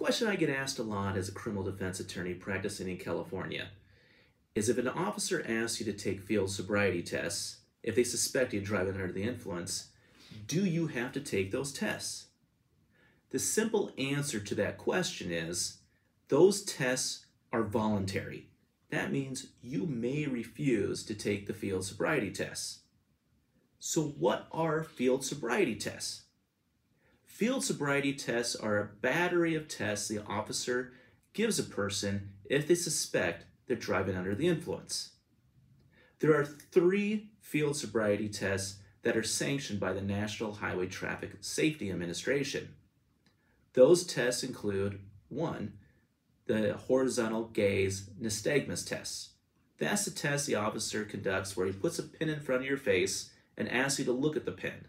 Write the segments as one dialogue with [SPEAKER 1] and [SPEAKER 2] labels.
[SPEAKER 1] question I get asked a lot as a criminal defense attorney practicing in California is if an officer asks you to take field sobriety tests, if they suspect you driving under the influence, do you have to take those tests? The simple answer to that question is those tests are voluntary. That means you may refuse to take the field sobriety tests. So what are field sobriety tests? Field sobriety tests are a battery of tests the officer gives a person if they suspect they're driving under the influence. There are 3 field sobriety tests that are sanctioned by the National Highway Traffic Safety Administration. Those tests include 1, the horizontal gaze nystagmus test. That's the test the officer conducts where he puts a pin in front of your face and asks you to look at the pin.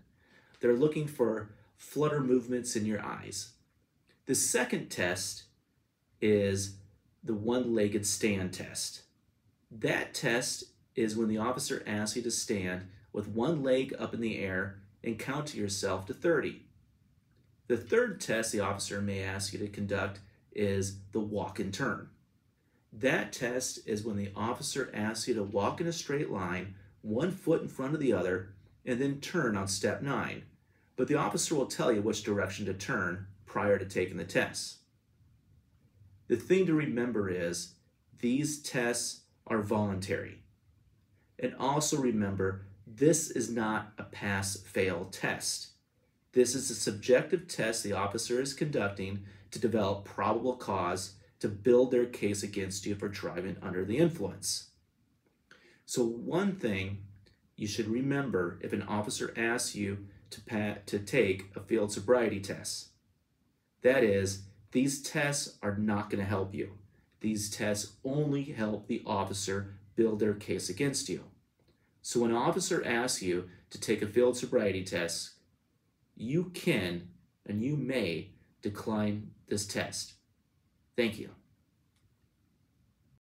[SPEAKER 1] They're looking for flutter movements in your eyes. The second test is the one-legged stand test. That test is when the officer asks you to stand with one leg up in the air and count to yourself to 30. The third test the officer may ask you to conduct is the walk and turn. That test is when the officer asks you to walk in a straight line, one foot in front of the other, and then turn on step 9. But the officer will tell you which direction to turn prior to taking the test. The thing to remember is these tests are voluntary. And also remember, this is not a pass-fail test. This is a subjective test the officer is conducting to develop probable cause to build their case against you for driving under the influence. So one thing you should remember if an officer asks you to take a field sobriety test, that is, these tests are not going to help you. These tests only help the officer build their case against you. So when an officer asks you to take a field sobriety test, you can and you may decline this test. Thank you.